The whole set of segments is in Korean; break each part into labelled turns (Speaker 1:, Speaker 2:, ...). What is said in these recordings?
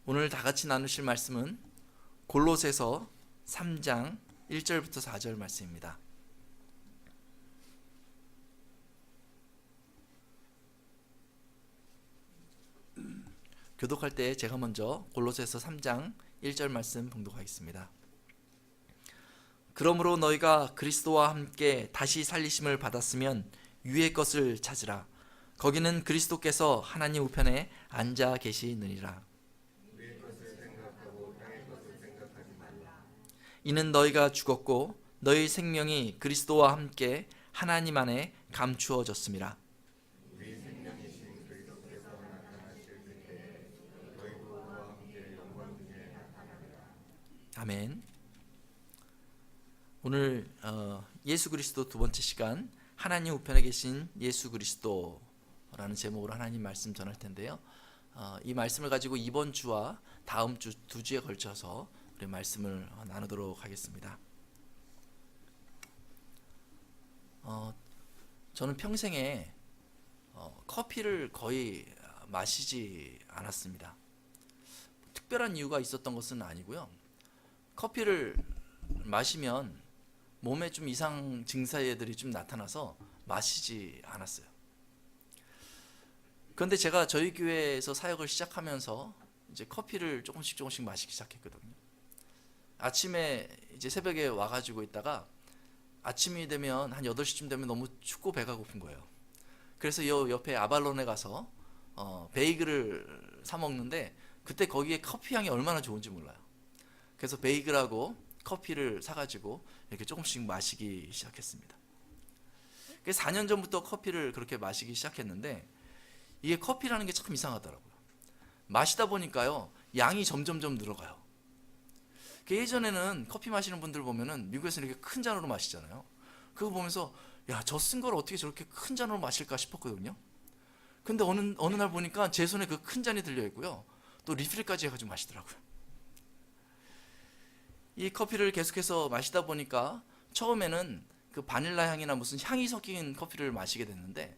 Speaker 1: 오늘 다 같이 나누실 말씀은 골로새서 3장 1절부터 4절 말씀입니다. 교독할 때 제가 먼저 골로새서 3장 1절 말씀 봉독하겠습니다. 그러므로 너희가 그리스도와 함께 다시 살리심을 받았으면 위의 것을 찾으라. 거기는 그리스도께서 하나님 우편에 앉아 계시느니라. 이는 너희가 죽었고 너희 생명이 그리스도와 함께 하나님 안에 감추어졌음이라. 아멘. 오늘 예수 그리스도 두 번째 시간, 하나님 우편에 계신 예수 그리스도라는 제목으로 하나님 말씀 전할 텐데요. 이 말씀을 가지고 이번 주와 다음 주 두 주에 걸쳐서 우리 말씀을 나누도록 하겠습니다. 저는 평생에 커피를 거의 마시지 않았습니다. 특별한 이유가 있었던 것은 아니고요. 커피를 마시면 몸에 좀 이상 증세들이 좀 나타나서 마시지 않았어요. 그런데 제가 저희 교회에서 사역을 시작하면서 이제 커피를 조금씩 마시기 시작했거든요. 아침에 이제 새벽에 와가지고 있다가 아침이 되면 한 8시쯤 되면 너무 춥고 배가 고픈 거예요. 그래서 요 옆에 아발론에 가서 베이글을 사 먹는데 그때 거기에 커피 향이 얼마나 좋은지 몰라요. 그래서 베이글하고 커피를 사가지고 이렇게 조금씩 마시기 시작했습니다. 4년 전부터 커피를 그렇게 마시기 시작했는데 이게 커피라는 게 참 이상하더라고요. 마시다 보니까요 양이 점점 늘어가요. 예전에는 커피 마시는 분들 보면은 미국에서는 이렇게 큰 잔으로 마시잖아요. 그거 보면서 야, 저 쓴 걸 어떻게 저렇게 큰 잔으로 마실까 싶었거든요. 근데 어느 날 보니까 제 손에 그 큰 잔이 들려 있고요. 또 리필까지 해가지고 마시더라고요. 이 커피를 계속해서 마시다 보니까 처음에는 그 바닐라 향이나 무슨 향이 섞인 커피를 마시게 됐는데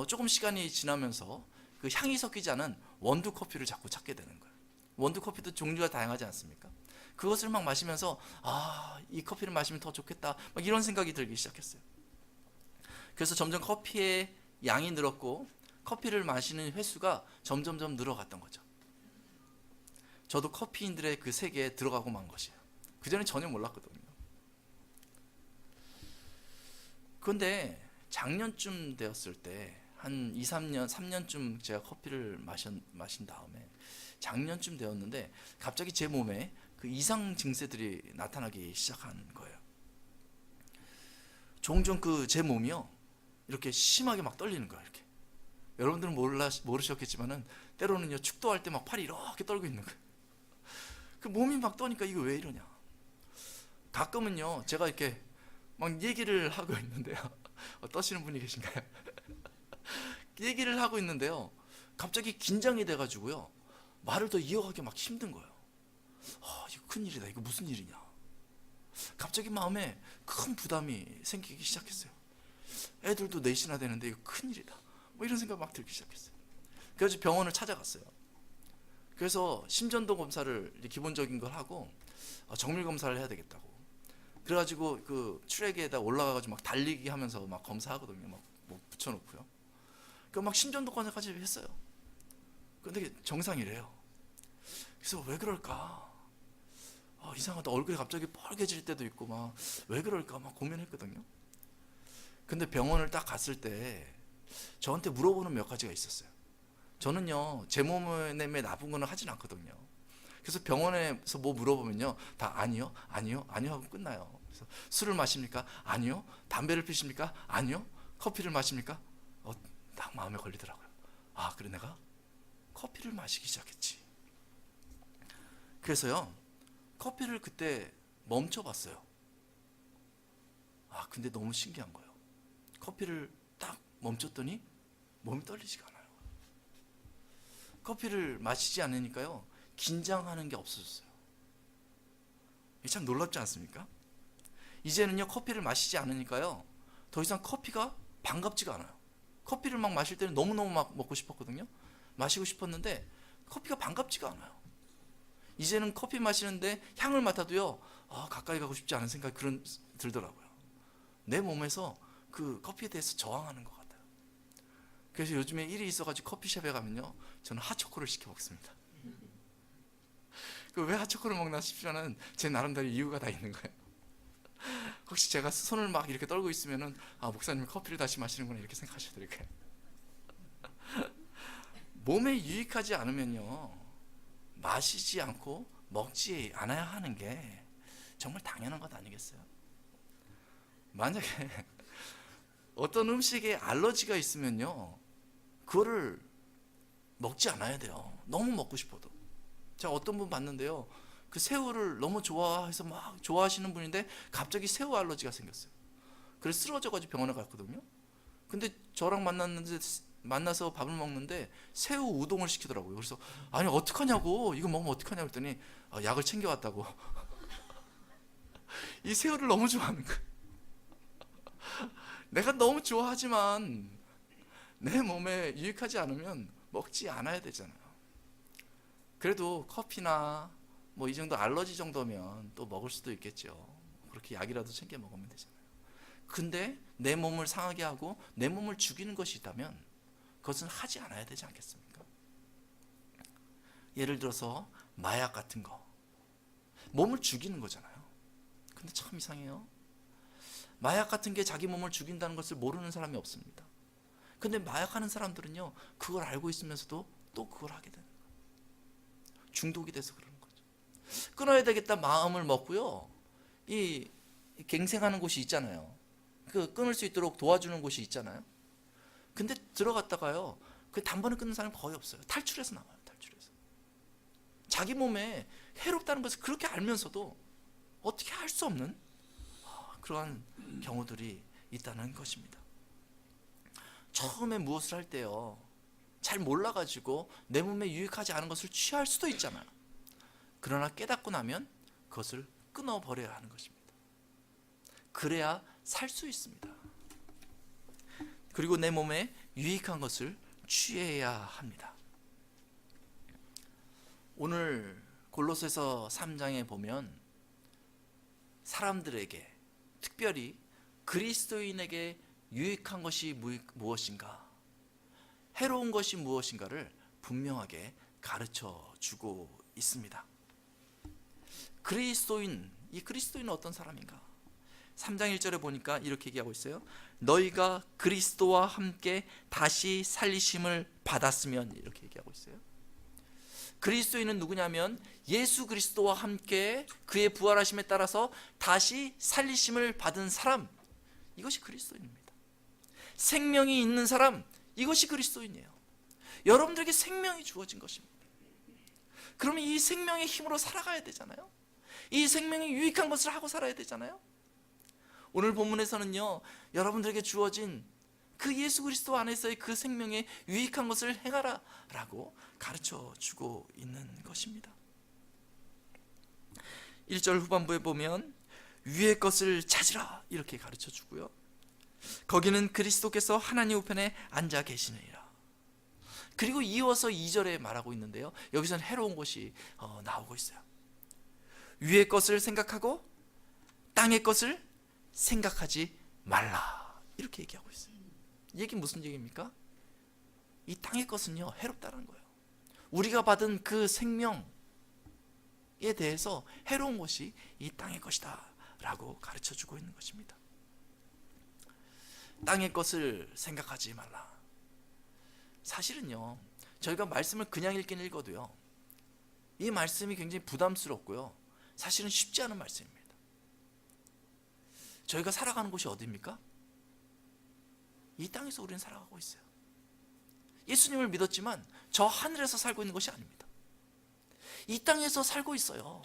Speaker 1: 조금 시간이 지나면서 그 향이 섞이지 않은 원두 커피를 자꾸 찾게 되는 거예요. 원두 커피도 종류가 다양하지 않습니까? 그것을 막 마시면서 이 커피를 마시면 더 좋겠다 막 이런 생각이 들기 시작했어요. 그래서 점점 커피의 양이 늘었고 커피를 마시는 횟수가 점점 늘어갔던 거죠. 저도 커피인들의 그 세계에 들어가고 만 것이에요. 그전에 전혀 몰랐거든요. 그런데 작년쯤 되었을 때 한 3년쯤 제가 커피를 마신 다음에 작년쯤 되었는데 갑자기 제 몸에 그 이상 증세들이 나타나기 시작한 거예요. 종종 그 제 몸이요 이렇게 심하게 막 떨리는 거예요. 이렇게 여러분들은 모르셨겠지만은 때로는요 축도할 때 막 팔이 이렇게 떨고 있는 거예요. 그 몸이 막 떠니까 이거 왜 이러냐. 가끔은요 제가 이렇게 막 얘기를 하고 있는데요. 떠시는 분이 계신가요? 얘기를 하고 있는데요 갑자기 긴장이 돼가지고요 말을 더 이어가기 막 힘든 거예요. 이거 큰일이다. 이거 무슨 일이냐. 갑자기 마음에 큰 부담이 생기기 시작했어요. 애들도 넷이나 되는데 이거 큰일이다. 뭐 이런 생각 막 들기 시작했어요. 그래서 병원을 찾아갔어요. 그래서 심전도 검사를 기본적인 걸 하고 정밀 검사를 해야 되겠다고. 그래가지고 그 트랙에다 올라가가지고 막 달리기 하면서 막 검사하거든요. 막 붙여놓고요. 그 막 심전도 검사까지 했어요. 근데 정상이래요. 그래서 왜 그럴까? 이상하다. 얼굴이 갑자기 뻘개질 때도 있고 막 왜 그럴까 막 고민했거든요. 근데 병원을 딱 갔을 때 저한테 물어보는 몇 가지가 있었어요. 저는요 제 몸에 나쁜 거는 하진 않거든요. 그래서 병원에서 뭐 물어보면요 다 아니요 하고 끝나요. 그래서 술을 마십니까? 아니요. 담배를 피십니까? 아니요. 커피를 마십니까? 딱 마음에 걸리더라고요. 그래 내가 커피를 마시기 시작했지. 그래서요 커피를 그때 멈춰봤어요. 근데 너무 신기한 거예요. 커피를 딱 멈췄더니 몸이 떨리지가 않아요. 커피를 마시지 않으니까요 긴장하는 게 없어졌어요. 참 놀랍지 않습니까? 이제는요 커피를 마시지 않으니까요 더 이상 커피가 반갑지가 않아요. 커피를 막 마실 때는 너무너무 막 먹고 싶었거든요. 마시고 싶었는데 커피가 반갑지가 않아요. 이제는 커피 마시는데 향을 맡아도요, 가까이 가고 싶지 않은 생각이 들더라고요. 내 몸에서 그 커피에 대해서 저항하는 것 같아요. 그래서 요즘에 일이 있어가지고 커피숍에 가면요, 저는 핫초코를 시켜 먹습니다. 왜 핫초코를 먹나 싶으면은 제 나름대로 이유가 다 있는 거예요. 혹시 제가 손을 막 이렇게 떨고 있으면은 목사님이 커피를 다시 마시는구나 이렇게 생각하셔도 될 거예요. 몸에 유익하지 않으면요, 마시지 않고 먹지 않아야 하는 게 정말 당연한 것 아니겠어요? 만약에 어떤 음식에 알러지가 있으면요, 그거를 먹지 않아야 돼요. 너무 먹고 싶어도. 제가 어떤 분 봤는데요, 그 새우를 너무 좋아해서 막 좋아하시는 분인데 갑자기 새우 알러지가 생겼어요. 그래서 쓰러져가지고 병원에 갔거든요. 근데 저랑 만나서 밥을 먹는데 새우 우동을 시키더라고요. 그래서 아니 어떡하냐고, 이거 먹으면 어떡하냐고 했더니 약을 챙겨왔다고. 이 새우를 너무 좋아하는 거예요. 내가 너무 좋아하지만 내 몸에 유익하지 않으면 먹지 않아야 되잖아요. 그래도 커피나 뭐 이 정도 알러지 정도면 또 먹을 수도 있겠죠. 그렇게 약이라도 챙겨 먹으면 되잖아요. 근데 내 몸을 상하게 하고 내 몸을 죽이는 것이 있다면 그것은 하지 않아야 되지 않겠습니까? 예를 들어서 마약 같은 거, 몸을 죽이는 거잖아요. 근데 참 이상해요. 마약 같은 게 자기 몸을 죽인다는 것을 모르는 사람이 없습니다. 근데 마약하는 사람들은요, 그걸 알고 있으면서도 또 그걸 하게 되는 거예요. 중독이 돼서 그러는 거죠. 끊어야 되겠다 마음을 먹고요, 이 갱생하는 곳이 있잖아요. 그 끊을 수 있도록 도와주는 곳이 있잖아요. 근데 들어갔다가요, 그 단번에 끊는 사람이 거의 없어요. 탈출해서 나와요. 탈출해서. 자기 몸에 해롭다는 것을 그렇게 알면서도 어떻게 할 수 없는 그러한 경우들이 있다는 것입니다. 처음에 무엇을 할 때요, 잘 몰라가지고 내 몸에 유익하지 않은 것을 취할 수도 있잖아요. 그러나 깨닫고 나면 그것을 끊어버려야 하는 것입니다. 그래야 살 수 있습니다. 그리고 내 몸에 유익한 것을 취해야 합니다. 오늘 골로새서 3장에 보면 사람들에게, 특별히 그리스도인에게 유익한 것이 무엇인가, 해로운 것이 무엇인가를 분명하게 가르쳐 주고 있습니다. 그리스도인, 이 그리스도인은 어떤 사람인가? 3장 1절에 보니까 이렇게 얘기하고 있어요. 너희가 그리스도와 함께 다시 살리심을 받았으면, 이렇게 얘기하고 있어요. 그리스도인은 누구냐면 예수 그리스도와 함께 그의 부활하심에 따라서 다시 살리심을 받은 사람, 이것이 그리스도인입니다. 생명이 있는 사람, 이것이 그리스도인이에요. 여러분들에게 생명이 주어진 것입니다. 그러면 이 생명의 힘으로 살아가야 되잖아요. 이 생명이 유익한 것을 하고 살아야 되잖아요. 오늘 본문에서는요, 여러분들에게 주어진 그 예수 그리스도 안에서의 그 생명에 유익한 것을 행하라 라고 가르쳐 주고 있는 것입니다. 1절 후반부에 보면 위의 것을 찾으라 이렇게 가르쳐 주고요, 거기는 그리스도께서 하나님 우편에 앉아 계시느니라. 그리고 이어서 2절에 말하고 있는데요, 여기서는 해로운 것이 나오고 있어요. 위의 것을 생각하고 땅의 것을 생각하지 말라, 이렇게 얘기하고 있어요. 이 얘기는 무슨 얘기입니까? 이 땅의 것은요, 해롭다는 거예요. 우리가 받은 그 생명에 대해서 해로운 것이 이 땅의 것이다 라고 가르쳐 주고 있는 것입니다. 땅의 것을 생각하지 말라. 사실은요, 저희가 말씀을 그냥 읽긴 읽어도요, 이 말씀이 굉장히 부담스럽고요, 사실은 쉽지 않은 말씀입니다. 저희가 살아가는 곳이 어디입니까? 이 땅에서 우리는 살아가고 있어요. 예수님을 믿었지만 저 하늘에서 살고 있는 것이 아닙니다. 이 땅에서 살고 있어요.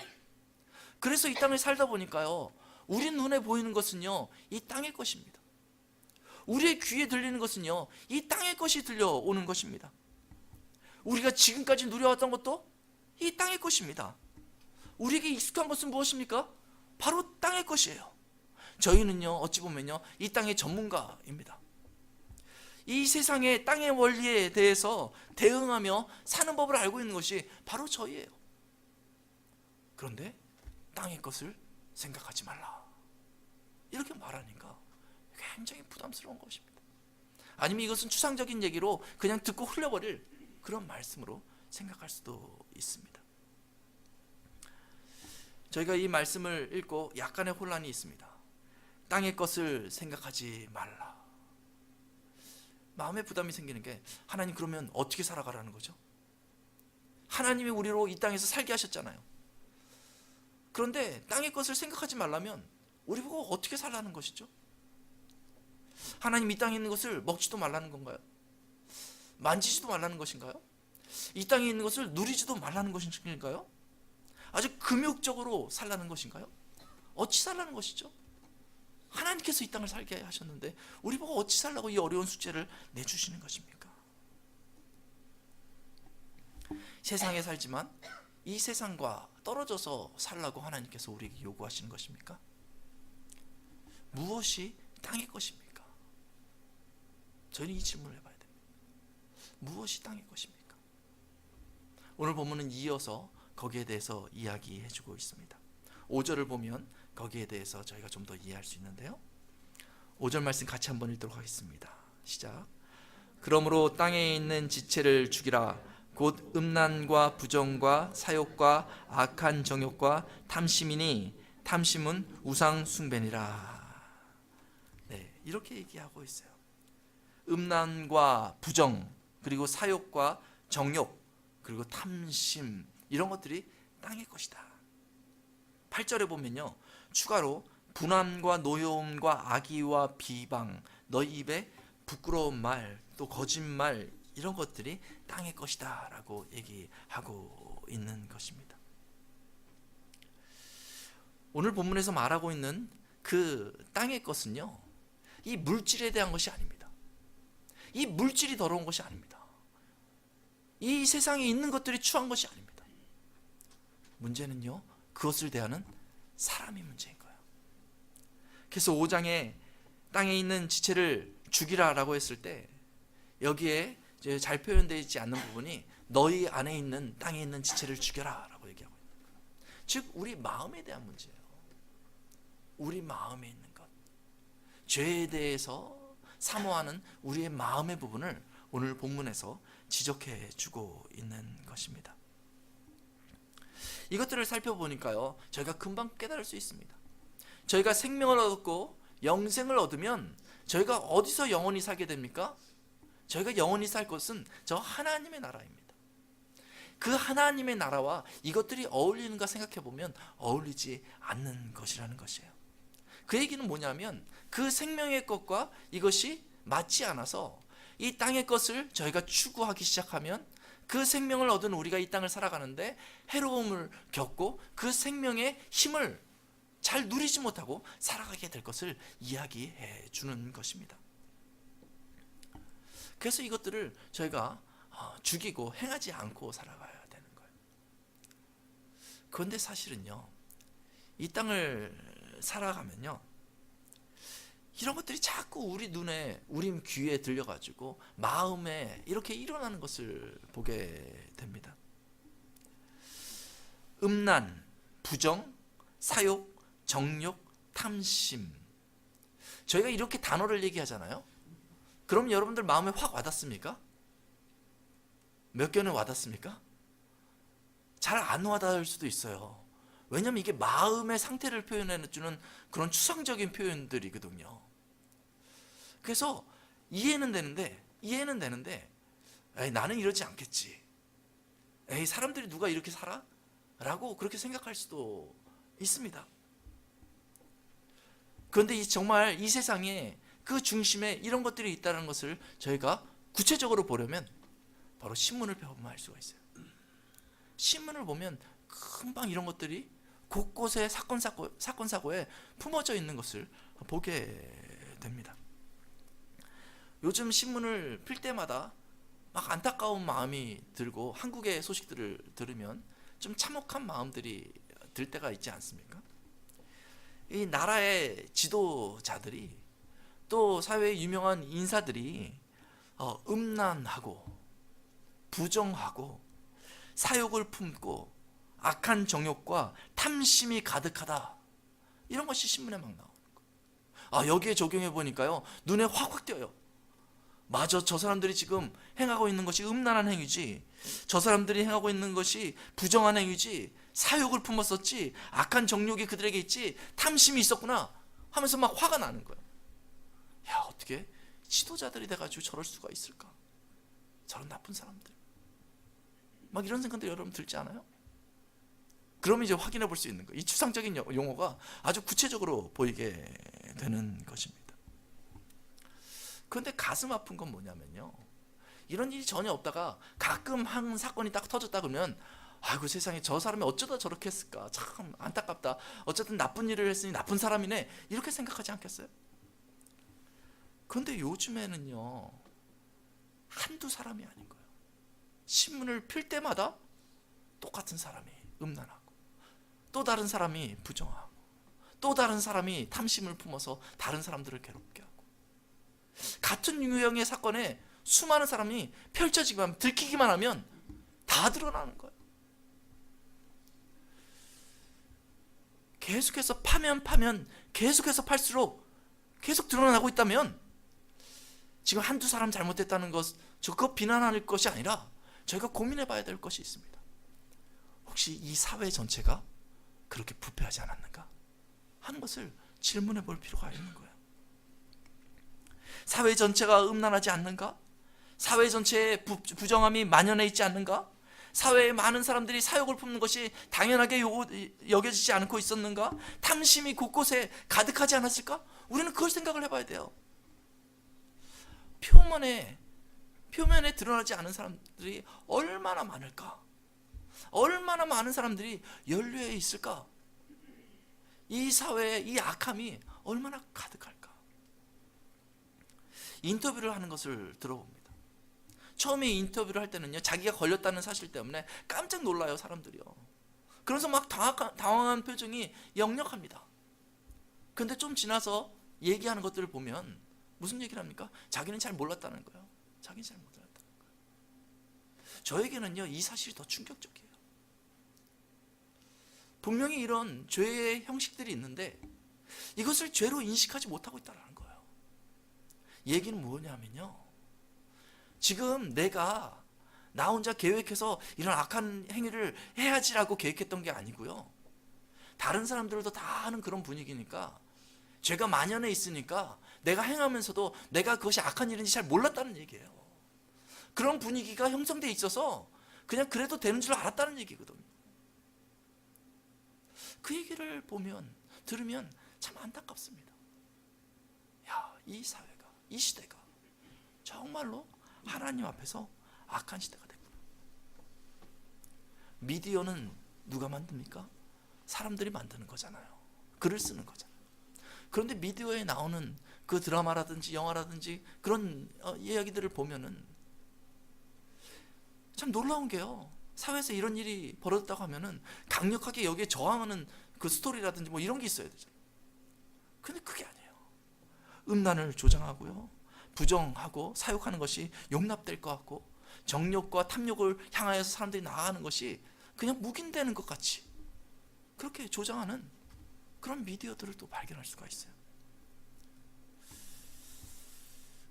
Speaker 1: 그래서 이 땅에 살다 보니까요, 우리 눈에 보이는 것은요, 이 땅의 것입니다. 우리의 귀에 들리는 것은요, 이 땅의 것이 들려오는 것입니다. 우리가 지금까지 누려왔던 것도 이 땅의 것입니다. 우리에게 익숙한 것은 무엇입니까? 바로 땅의 것이에요. 저희는요, 어찌 보면요, 이 땅의 전문가입니다. 이 세상의 땅의 원리에 대해서 대응하며 사는 법을 알고 있는 것이 바로 저희예요. 그런데 땅의 것을 생각하지 말라 이렇게 말하니까 굉장히 부담스러운 것입니다. 아니면 이것은 추상적인 얘기로 그냥 듣고 흘려버릴 그런 말씀으로 생각할 수도 있습니다. 저희가 이 말씀을 읽고 약간의 혼란이 있습니다. 땅의 것을 생각하지 말라. 마음에 부담이 생기는 게, 하나님 그러면 어떻게 살아가라는 거죠? 하나님이 우리로 이 땅에서 살게 하셨잖아요. 그런데 땅의 것을 생각하지 말라면 우리 보고 어떻게 살라는 것이죠? 하나님 이 땅에 있는 것을 먹지도 말라는 건가요? 만지지도 말라는 것인가요? 이 땅에 있는 것을 누리지도 말라는 것인가요? 아주 금욕적으로 살라는 것인가요? 어찌 살라는 것이죠? 하나님께서 이 땅을 살게 하셨는데 우리 보고 어찌 살라고 이 어려운 숙제를 내주시는 것입니까? 세상에 살지만 이 세상과 떨어져서 살라고 하나님께서 우리에게 요구하시는 것입니까? 무엇이 땅의 것입니까? 저희는 이 질문을 해봐야 됩니다. 무엇이 땅의 것입니까? 오늘 본문은 이어서 거기에 대해서 이야기해주고 있습니다. 5절을 보면 거기에 대해서 저희가 좀 더 이해할 수 있는데요. 5절 말씀 같이 한번 읽도록 하겠습니다. 시작. 그러므로 땅에 있는 지체를 죽이라. 곧 음란과 부정과 사욕과 악한 정욕과 탐심이니 탐심은 우상 숭배니라. 네, 이렇게 얘기하고 있어요. 음란과 부정, 그리고 사욕과 정욕, 그리고 탐심, 이런 것들이 땅의 것이다. 8절에 보면요, 추가로 분함과 노여움과 악의와 비방, 너희 입에 부끄러운 말, 또 거짓말, 이런 것들이 땅의 것이다 라고 얘기하고 있는 것입니다. 오늘 본문에서 말하고 있는 그 땅의 것은요, 이 물질에 대한 것이 아닙니다. 이 물질이 더러운 것이 아닙니다. 이 세상에 있는 것들이 추한 것이 아닙니다. 문제는요, 그것을 대하는 사람이 문제인 거예요. 그래서 5장에 땅에 있는 지체를 죽이라 라고 했을 때, 여기에 이제 잘 표현되어 있지 않는 부분이 너희 안에 있는 땅에 있는 지체를 죽여라 라고 얘기하고 있는 거예요. 즉 우리 마음에 대한 문제예요. 우리 마음에 있는 것, 죄에 대해서 사모하는 우리의 마음의 부분을 오늘 본문에서 지적해 주고 있는 것입니다. 이것들을 살펴보니까요, 저희가 금방 깨달을 수 있습니다. 저희가 생명을 얻고 영생을 얻으면 저희가 어디서 영원히 살게 됩니까? 저희가 영원히 살 것은 저 하나님의 나라입니다. 그 하나님의 나라와 이것들이 어울리는가 생각해 보면 어울리지 않는 것이라는 것이에요. 그 얘기는 뭐냐면 그 생명의 것과 이것이 맞지 않아서 이 땅의 것을 저희가 추구하기 시작하면 그 생명을 얻은 우리가 이 땅을 살아가는데 해로움을 겪고 그 생명의 힘을 잘 누리지 못하고 살아가게 될 것을 이야기해 주는 것입니다. 그래서 이것들을 저희가 죽이고 행하지 않고 살아가야 되는 거예요. 그런데 사실은요, 이 땅을 살아가면요, 이런 것들이 자꾸 우리 눈에, 우리 귀에 들려가지고 마음에 이렇게 일어나는 것을 보게 됩니다. 음란, 부정, 사욕, 정욕, 탐심. 저희가 이렇게 단어를 얘기하잖아요. 그럼 여러분들 마음에 확 와닿습니까? 몇 개는 와닿습니까? 잘 안 와닿을 수도 있어요. 왜냐하면 이게 마음의 상태를 표현해주는 그런 추상적인 표현들이거든요. 그래서 이해는 되는데 에이, 나는 이러지 않겠지. 에이, 사람들이 누가 이렇게 살아? 라고 그렇게 생각할 수도 있습니다. 그런데 정말 이 세상에 그 중심에 이런 것들이 있다는 것을 저희가 구체적으로 보려면 바로 신문을 펴보면 알 수가 있어요. 신문을 보면 금방 이런 것들이 곳곳에 사건 사고에 품어져 있는 것을 보게 됩니다. 요즘 신문을 필 때마다 막 안타까운 마음이 들고 한국의 소식들을 들으면 좀 참혹한 마음들이 들 때가 있지 않습니까? 이 나라의 지도자들이 또 사회의 유명한 인사들이 음란하고 부정하고 사욕을 품고 악한 정욕과 탐심이 가득하다. 이런 것이 신문에 막 나오는 거예요. 여기에 적용해 보니까요, 눈에 확 띄어요. 맞아, 저 사람들이 지금 행하고 있는 것이 음란한 행위지, 저 사람들이 행하고 있는 것이 부정한 행위지, 사욕을 품었었지, 악한 정욕이 그들에게 있지, 탐심이 있었구나 하면서 막 화가 나는 거예요. 야, 어떻게 지도자들이 돼가지고 저럴 수가 있을까? 저런 나쁜 사람들. 막 이런 생각들 여러분 들지 않아요? 그러면 이제 확인해 볼 수 있는 거예요. 이 추상적인 용어가 아주 구체적으로 보이게 되는 것입니다. 그런데 가슴 아픈 건 뭐냐면요, 이런 일이 전혀 없다가 가끔 한 사건이 딱 터졌다 그러면, 아이고 세상에, 저 사람이 어쩌다 저렇게 했을까, 참 안타깝다, 어쨌든 나쁜 일을 했으니 나쁜 사람이네, 이렇게 생각하지 않겠어요? 그런데 요즘에는요, 한두 사람이 아닌 거예요. 신문을 필 때마다 똑같은 사람이 음란하고, 또 다른 사람이 부정하고, 또 다른 사람이 탐심을 품어서 다른 사람들을 괴롭게 하고, 같은 유형의 사건에 수많은 사람이 펼쳐지기만, 들키기만 하면 다 드러나는 거예요. 계속해서 파면 계속해서 팔수록 계속 드러나고 있다면, 지금 한두 사람 잘못했다는 것, 그거 비난할 것이 아니라 저희가 고민해 봐야 될 것이 있습니다. 혹시 이 사회 전체가 그렇게 부패하지 않았는가 하는 것을 질문해 볼 필요가 있는 거예요. 사회 전체가 음란하지 않는가? 사회 전체에 부정함이 만연해 있지 않는가? 사회에 많은 사람들이 사욕을 품는 것이 당연하게 여겨지지 않고 있었는가? 탐심이 곳곳에 가득하지 않았을까? 우리는 그걸 생각을 해봐야 돼요. 표면에 드러나지 않은 사람들이 얼마나 많을까? 얼마나 많은 사람들이 연루해 있을까? 이 사회에 이 악함이 얼마나 가득할까? 인터뷰를 하는 것을 들어봅니다. 처음에 인터뷰를 할 때는요, 자기가 걸렸다는 사실 때문에 깜짝 놀라요, 사람들이요. 그래서 막 당황한 표정이 역력합니다. 그런데 좀 지나서 얘기하는 것들을 보면 무슨 얘기를 합니까? 자기는 잘 몰랐다는 거예요. 자기는 잘 몰랐다는 거예요. 저에게는요, 이 사실이 더 충격적이에요. 분명히 이런 죄의 형식들이 있는데 이것을 죄로 인식하지 못하고 있다는 거예요. 얘기는 뭐냐면요, 지금 내가 나 혼자 계획해서 이런 악한 행위를 해야지라고 계획했던 게 아니고요, 다른 사람들도 다 하는 그런 분위기니까, 죄가 만연해 있으니까 내가 행하면서도 내가 그것이 악한 일인지 잘 몰랐다는 얘기예요. 그런 분위기가 형성돼 있어서 그냥 그래도 되는 줄 알았다는 얘기거든요. 그 얘기를 들으면 참 안타깝습니다. 야, 이 사회가, 이 시대가 정말로 하나님 앞에서 악한 시대가 됐구나. 미디어는 누가 만듭니까? 사람들이 만드는 거잖아요. 글을 쓰는 거잖아요. 그런데 미디어에 나오는 그 드라마라든지 영화라든지 그런 이야기들을 보면은 참 놀라운 게요, 사회에서 이런 일이 벌어졌다고 하면은 강력하게 여기에 저항하는 그 스토리라든지 뭐 이런 게 있어야 되잖아요. 근데 그게 아니에요. 음란을 조장하고요, 부정하고 사욕하는 것이 용납될 것 같고, 정욕과 탐욕을 향하여서 사람들이 나아가는 것이 그냥 묵인되는 것 같이 그렇게 조장하는 그런 미디어들을 또 발견할 수가 있어요.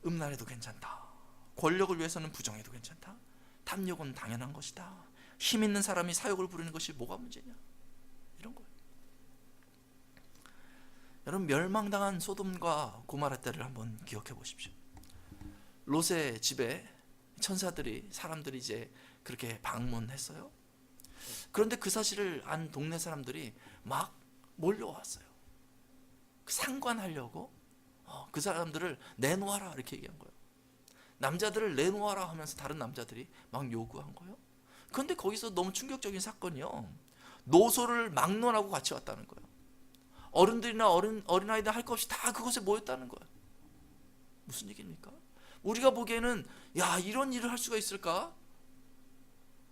Speaker 1: 음란해도 괜찮다, 권력을 위해서는 부정해도 괜찮다, 탐욕은 당연한 것이다, 힘 있는 사람이 사욕을 부리는 것이 뭐가 문제냐, 이런 거예요. 여러분, 멸망당한 소돔과 고모라 때를 한번 기억해 보십시오. 롯의 집에 천사들이, 사람들이 이제 그렇게 방문했어요. 그런데 그 사실을 안 동네 사람들이 막 몰려왔어요. 상관하려고 그 사람들을 내놓아라 이렇게 얘기한 거예요. 남자들을 내놓아라 하면서 다른 남자들이 막 요구한 거예요. 그런데 거기서 너무 충격적인 사건이요, 노소를 막론하고 같이 왔다는 거예요. 어른들이나 어린아이들 할 것 없이 다 그곳에 모였다는 거예요. 무슨 얘기입니까? 우리가 보기에는 야, 이런 일을 할 수가 있을까?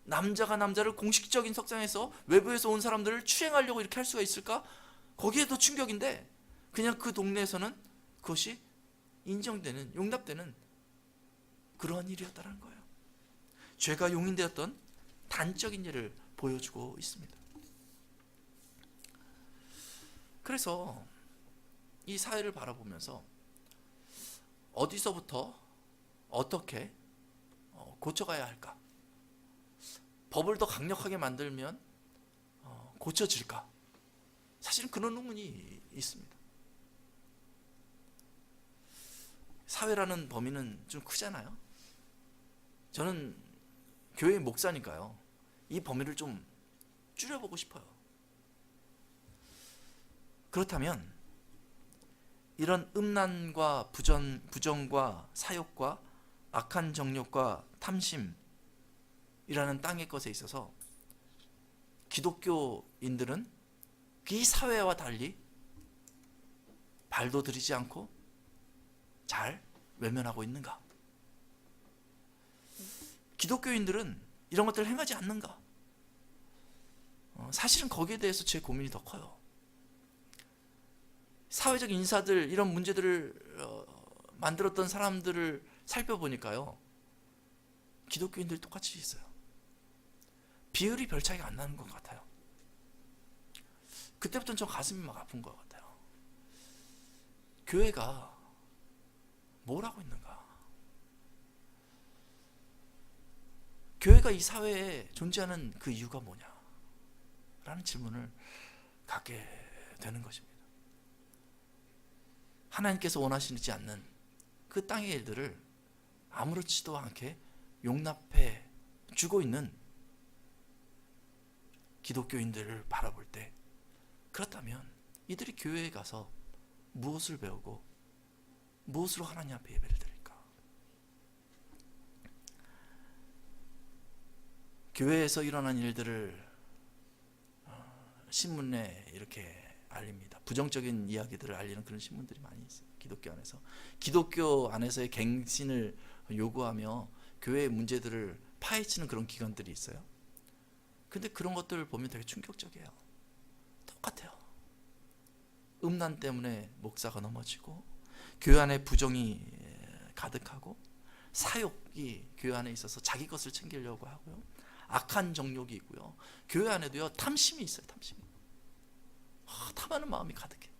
Speaker 1: 남자가 남자를 공식적인 석상에서 외부에서 온 사람들을 추행하려고 이렇게 할 수가 있을까? 거기에 더 충격인데, 그냥 그 동네에서는 그것이 인정되는, 용납되는 그러한 일이었다는 거예요. 죄가 용인되었던 단적인 예를 보여주고 있습니다. 그래서 이 사회를 바라보면서 어디서부터 어떻게 고쳐가야 할까? 법을 더 강력하게 만들면 고쳐질까? 사실은 그런 의문이 있습니다. 사회라는 범위는 좀 크잖아요. 저는 교회 목사니까요, 이 범위를 좀 줄여보고 싶어요. 그렇다면 이런 음란과 부정과 사욕과 악한 정욕과 탐심이라는 땅의 것에 있어서 기독교인들은 이 사회와 달리 발도 들이지 않고 잘 외면하고 있는가? 기독교인들은 이런 것들을 행하지 않는가? 사실은 거기에 대해서 제 고민이 더 커요. 사회적 인사들, 이런 문제들을 만들었던 사람들을 살펴보니까요, 기독교인들이 똑같이 있어요. 비율이 별 차이가 안 나는 것 같아요. 그때부터는 좀 가슴이 막 아픈 것 같아요. 교회가 뭘 하고 있는가? 교회가 이 사회에 존재하는 그 이유가 뭐냐? 라는 질문을 갖게 되는 것입니다. 하나님께서 원하시지 않는 그 땅의 일들을 아무렇지도 않게 용납해 주고 있는 기독교인들을 바라볼 때, 그렇다면 이들이 교회에 가서 무엇을 배우고 무엇으로 하나님 앞에 예배를 드릴까? 교회에서 일어난 일들을 신문에 이렇게 알립니다. 부정적인 이야기들을 알리는 그런 신문들이 많이 있어요. 기독교 안에서. 기독교 안에서의 갱신을 요구하며 교회의 문제들을 파헤치는 그런 기관들이 있어요. 근데 그런 것들을 보면 되게 충격적이에요. 똑같아요. 음란 때문에 목사가 넘어지고, 교회 안에 부정이 가득하고, 사욕이 교회 안에 있어서 자기 것을 챙기려고 하고요, 악한 정욕이 있고요, 교회 안에도요 탐심이 있어요. 탐심이. 탐하는 마음이 가득해.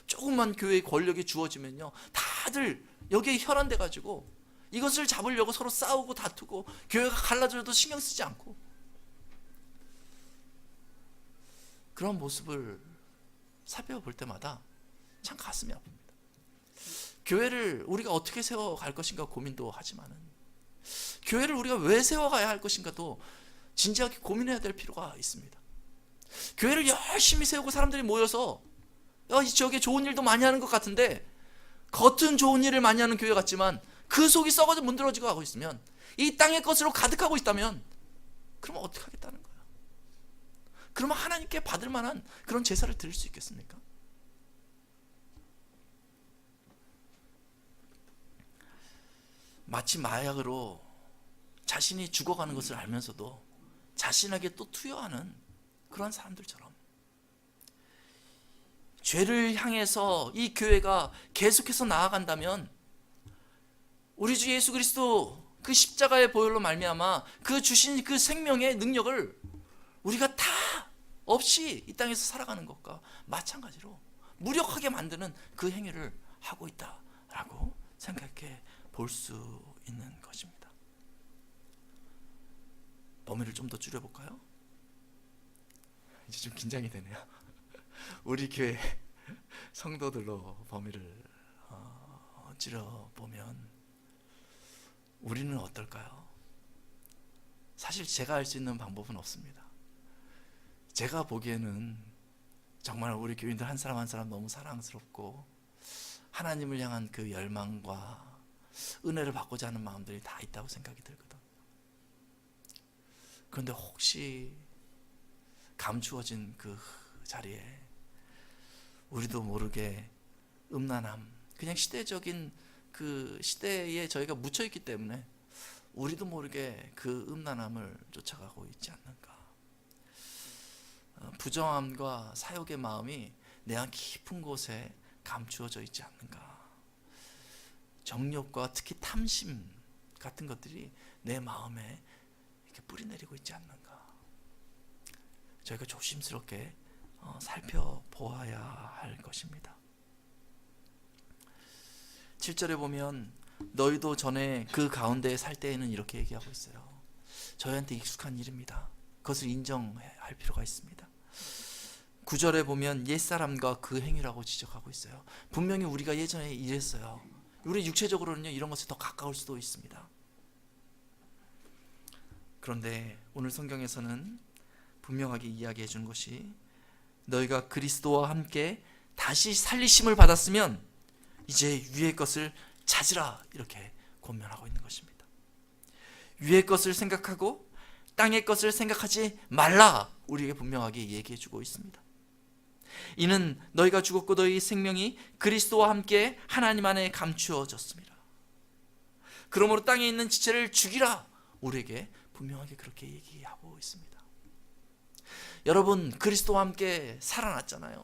Speaker 1: 조금만 교회의 권력이 주어지면요, 다들 여기에 혈안돼 가지고 이것을 잡으려고 서로 싸우고 다투고, 교회가 갈라져도 신경 쓰지 않고, 그런 모습을 살펴볼 때마다 참 가슴이 아픕니다. 교회를 우리가 어떻게 세워갈 것인가 고민도 하지만은, 교회를 우리가 왜 세워가야 할 것인가도 진지하게 고민해야 될 필요가 있습니다. 교회를 열심히 세우고 사람들이 모여서 저게 좋은 일도 많이 하는 것 같은데, 겉은 좋은 일을 많이 하는 교회 같지만 그 속이 썩어져 문드러지고 가고 있으면, 이 땅의 것으로 가득하고 있다면, 그러면 어떻게 하겠다는 거예요? 그러면 하나님께 받을 만한 그런 제사를 드릴 수 있겠습니까? 마치 마약으로 자신이 죽어가는 것을 알면서도 자신에게 또 투여하는 그런 사람들처럼, 죄를 향해서 이 교회가 계속해서 나아간다면, 우리 주 예수 그리스도 그 십자가의 보혈로 말미암아 그 주신 그 생명의 능력을 우리가 다 없이 이 땅에서 살아가는 것과 마찬가지로 무력하게 만드는 그 행위를 하고 있다라고 생각해 볼 수 있는 것입니다. 범위를 좀 더 줄여볼까요? 이제 좀 긴장이 되네요. 우리 교회 성도들로 범위를 줄여보면 우리는 어떨까요? 사실 제가 할 수 있는 방법은 없습니다. 제가 보기에는 정말 우리 교인들 한 사람 한 사람 너무 사랑스럽고, 하나님을 향한 그 열망과 은혜를 받고자 하는 마음들이 다 있다고 생각이 들거든요. 그런데 혹시 감추어진 그 자리에 우리도 모르게 음란함, 그냥 시대적인 그 시대에 저희가 묻혀있기 때문에 우리도 모르게 그 음란함을 쫓아가고 있지 않는가. 부정함과 사욕의 마음이 내 안 깊은 곳에 감추어져 있지 않는가. 정욕과 특히 탐심과 같은 것들이 내 마음에 이렇게 뿌리 내리고 있지 않는가. 저희가 조심스럽게 살펴보아야 할 것입니다. 7절에 보면 너희도 전에 그 가운데 살 때에는 이렇게 얘기하고 있어요. 저희한테 익숙한 일입니다. 그것을 인정할 필요가 있습니다. 9절에 보면 옛사람과 그 행위라고 지적하고 있어요. 분명히 우리가 예전에 이랬어요. 우리 육체적으로는요, 이런 것에 더 가까울 수도 있습니다. 그런데 오늘 성경에서는 분명하게 이야기해 주는 것이 너희가 그리스도와 함께 다시 살리심을 받았으면 이제 위의 것을 찾으라, 이렇게 권면하고 있는 것입니다. 위의 것을 생각하고 땅의 것을 생각하지 말라, 우리에게 분명하게 얘기해 주고 있습니다. 이는 너희가 죽었고 너희 생명이 그리스도와 함께 하나님 안에 감추어졌습니다. 그러므로 땅에 있는 지체를 죽이라, 우리에게 분명하게 그렇게 얘기하고 있습니다. 여러분, 그리스도와 함께 살아났잖아요.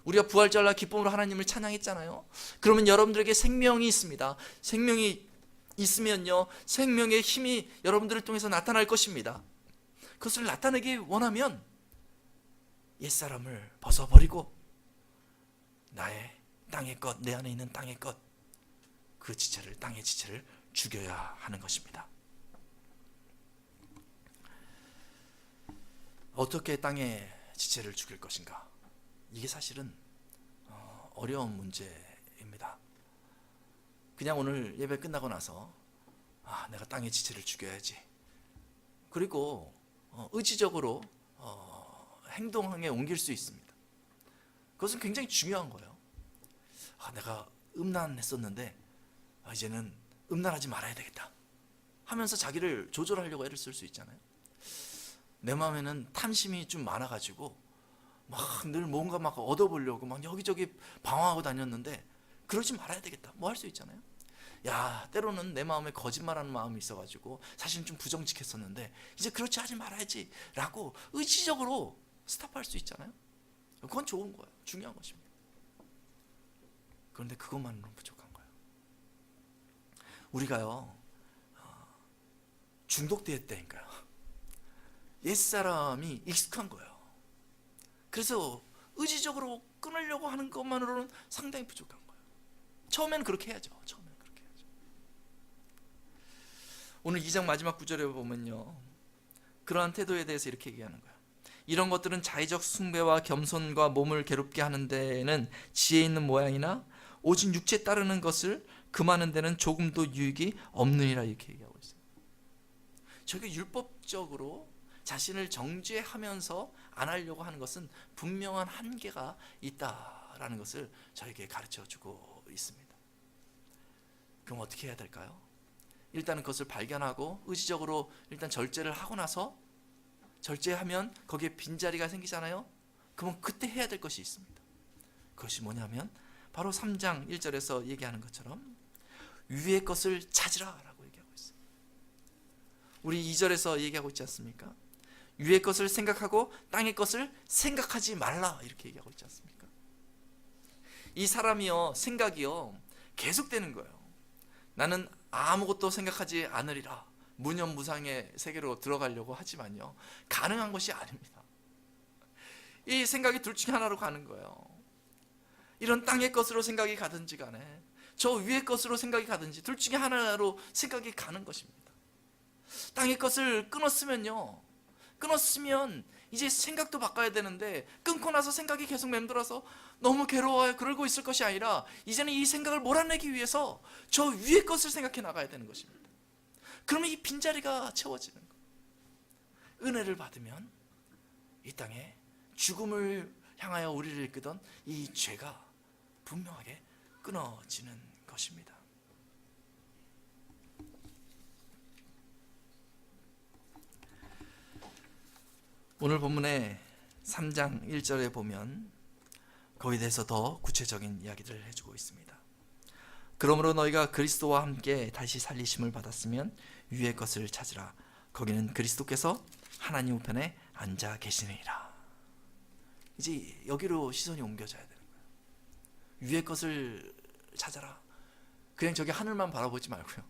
Speaker 1: 우리가 부활절날 기쁨으로 하나님을 찬양했잖아요. 그러면 여러분들에게 생명이 있습니다. 생명이 있으면요, 생명의 힘이 여러분들을 통해서 나타날 것입니다. 그것을 나타내기 원하면 옛사람을 벗어버리고 나의 땅의 것, 내 안에 있는 땅의 것, 그 지체를, 땅의 지체를 죽여야 하는 것입니다. 어떻게 땅의 지체를 죽일 것인가? 이게 사실은 어려운 문제입니다. 그냥 오늘 예배 끝나고 나서 내가 땅의 지체를 죽여야지, 그리고 의지적으로 행동에 옮길 수 있습니다. 그것은 굉장히 중요한 거예요. 내가 음란했었는데 이제는 음란하지 말아야 되겠다 하면서 자기를 조절하려고 애를 쓸 수 있잖아요. 내 마음에는 탐심이 좀 많아가지고 막 늘 뭔가 막 얻어보려고 막 여기저기 방황하고 다녔는데 그러지 말아야 되겠다, 뭐 할 수 있잖아요. 때로는 내 마음에 거짓말하는 마음이 있어가지고 사실은 좀 부정직했었는데 이제 그렇지 하지 말아야지 라고 의지적으로 스탑할 수 있잖아요. 그건 좋은 거예요. 중요한 것입니다. 그런데 그것만으로는 부족한 거예요. 우리가요, 중독되었다니까요. 옛사람이 익숙한 거예요. 그래서 의지적으로 끊으려고 하는 것만으로는 상당히 부족한 거예요. 처음에는 그렇게 해야죠. 오늘 2장 마지막 구절에 보면요, 그러한 태도에 대해서 이렇게 얘기하는 거예요. 이런 것들은 자의적 숭배와 겸손과 몸을 괴롭게 하는 데에는 지혜 있는 모양이나 오직 육체에 따르는 것을 금하는 데는 조금도 유익이 없느니라, 이렇게 얘기하고 있어요. 저희가 율법적으로 자신을 정죄하면서 안 하려고 하는 것은 분명한 한계가 있다라는 것을 저에게 가르쳐주고 있습니다. 그럼 어떻게 해야 될까요? 일단은 그것을 발견하고 의지적으로 일단 절제를 하고 나서, 절제하면 거기에 빈자리가 생기잖아요. 그러면 그때 해야 될 것이 있습니다. 그것이 뭐냐면 바로 3장 1절에서 얘기하는 것처럼 위의 것을 찾으라 라고 얘기하고 있어요. 우리 2절에서 얘기하고 있지 않습니까? 위의 것을 생각하고 땅의 것을 생각하지 말라, 이렇게 얘기하고 있지 않습니까? 이 사람이요, 생각이요, 계속되는 거예요. 나는 아무것도 생각하지 않으리라, 무념무상의 세계로 들어가려고 하지만요, 가능한 것이 아닙니다. 이 생각이 둘 중에 하나로 가는 거예요. 이런 땅의 것으로 생각이 가든지 간에 저 위의 것으로 생각이 가든지 둘 중에 하나로 생각이 가는 것입니다. 땅의 것을 끊었으면 이제 생각도 바꿔야 되는데, 끊고 나서 생각이 계속 맴돌아서 너무 괴로워요, 그러고 있을 것이 아니라 이제는 이 생각을 몰아내기 위해서 저 위의 것을 생각해 나가야 되는 것입니다. 그러면 이 빈자리가 채워지는 거예요. 은혜를 받으면 이 땅에 죽음을 향하여 우리를 이끄던 이 죄가 분명하게 끊어지는 것입니다. 오늘 본문의 3장 1절에 보면 거기에 대해서 더 구체적인 이야기를 해주고 있습니다. 그러므로 너희가 그리스도와 함께 다시 살리심을 받았으면 위의 것을 찾으라. 거기는 그리스도께서 하나님 우편에 앉아 계시느니라. 이제 여기로 시선이 옮겨져야 되는 거예요. 위의 것을 찾아라. 그냥 저기 하늘만 바라보지 말고요,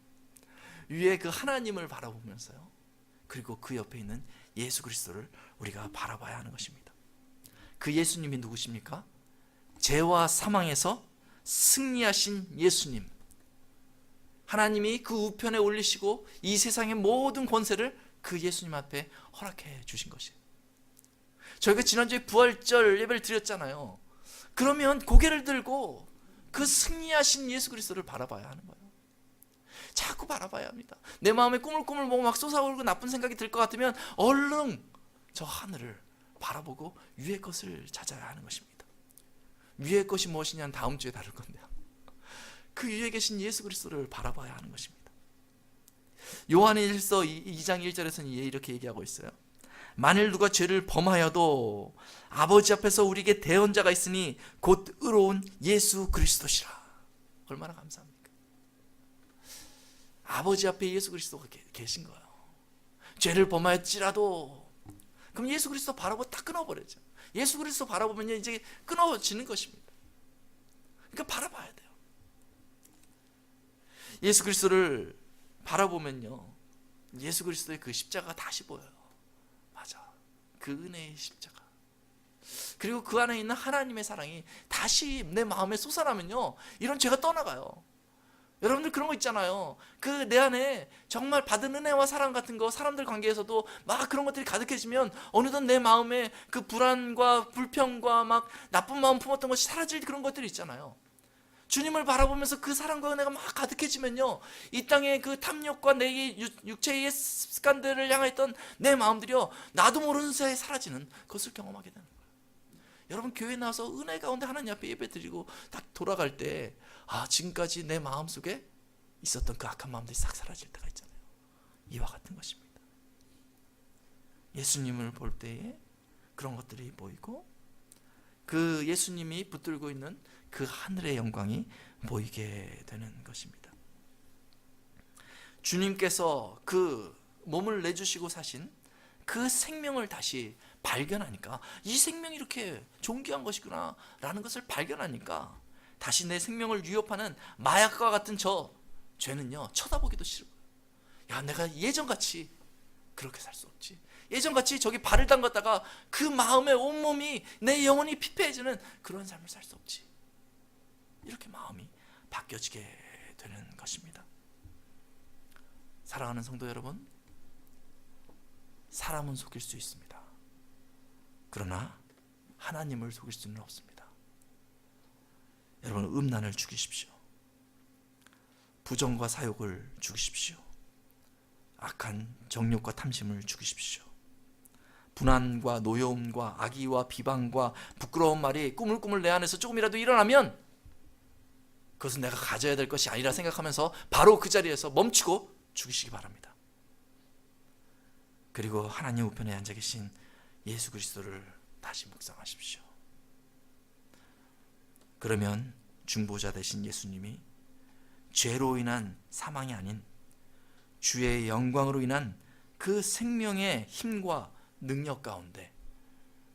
Speaker 1: 위에 그 하나님을 바라보면서요, 그리고 그 옆에 있는 예수 그리스도를 우리가 바라봐야 하는 것입니다. 그 예수님이 누구십니까? 죄와 사망에서 승리하신 예수님. 하나님이 그 우편에 올리시고 이 세상의 모든 권세를 그 예수님 앞에 허락해 주신 것이에요. 저희가 지난주에 부활절 예배를 드렸잖아요. 그러면 고개를 들고 그 승리하신 예수 그리스도를 바라봐야 하는 거예요. 자꾸 바라봐야 합니다. 내 마음에 꾸물꾸물 뭐 막 솟아오르고 나쁜 생각이 들 것 같으면 얼른 저 하늘을 바라보고 위의 것을 찾아야 하는 것입니다. 위의 것이 무엇이냐는 다음 주에 다룰 건데요, 그 위에 계신 예수 그리스도를 바라봐야 하는 것입니다. 요한일서 2장 1절에서는 이렇게 얘기하고 있어요. 만일 누가 죄를 범하여도 아버지 앞에서 우리에게 대언자가 있으니 곧 의로운 예수 그리스도시라. 얼마나 감사합니까? 아버지 앞에 예수 그리스도가 계신 거예요. 죄를 범하였지라도, 그럼 예수 그리스도 바라보고 딱 끊어버려야죠. 예수 그리스도 바라보면 이제 끊어지는 것입니다. 그러니까 바라봐야 돼요. 예수 그리스도를 바라보면요, 예수 그리스도의 그 십자가가 다시 보여요. 맞아, 그 은혜의 십자가. 그리고 그 안에 있는 하나님의 사랑이 다시 내 마음에 솟아나면요, 이런 죄가 떠나가요. 여러분들 그런 거 있잖아요. 그 내 안에 정말 받은 은혜와 사랑 같은 거, 사람들 관계에서도 막 그런 것들이 가득해지면 어느덧 내 마음에 그 불안과 불평과 막 나쁜 마음 품었던 것이 사라질 그런 것들이 있잖아요. 주님을 바라보면서 그 사랑과 은혜가 막 가득해지면요, 이 땅의 그 탐욕과 내 육체의 습관들을 향했던 내 마음들이요, 나도 모르는 사이에 사라지는 것을 경험하게 되는 거예요. 여러분, 교회 나와서 은혜 가운데 하나님 앞에 예배 드리고 딱 돌아갈 때, 아, 지금까지 내 마음속에 있었던 그 악한 마음들이 싹 사라질 때가 있잖아요. 이와 같은 것입니다. 예수님을 볼 때에 그런 것들이 보이고, 그 예수님이 붙들고 있는 그 하늘의 영광이 보이게 되는 것입니다. 주님께서 그 몸을 내주시고 사신 그 생명을 다시 발견하니까, 이 생명이 이렇게 존귀한 것이구나 라는 것을 발견하니까, 다시 내 생명을 위협하는 마약과 같은 저 죄는요, 쳐다보기도 싫어요. 야, 내가 예전같이 그렇게 살 수 없지. 예전같이 저기 발을 담갔다가 그 마음에 온몸이, 내 영혼이 피폐해지는 그런 삶을 살 수 없지. 이렇게 마음이 바뀌어지게 되는 것입니다. 사랑하는 성도 여러분, 사람은 속일 수 있습니다. 그러나 하나님을 속일 수는 없습니다. 여러분, 음란을 죽이십시오. 부정과 사욕을 죽이십시오. 악한 정욕과 탐심을 죽이십시오. 분한과 노여움과 악의와 비방과 부끄러운 말이 꾸물꾸물 내 안에서 조금이라도 일어나면 그것은 내가 가져야 될 것이 아니라 생각하면서 바로 그 자리에서 멈추고 죽이시기 바랍니다. 그리고 하나님 우편에 앉아 계신 예수 그리스도를 다시 묵상하십시오. 그러면 중보자 되신 예수님이 죄로 인한 사망이 아닌 주의 영광으로 인한 그 생명의 힘과 능력 가운데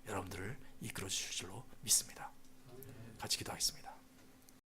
Speaker 1: 여러분들을 이끌어 주실 줄로 믿습니다. 같이 기도하겠습니다.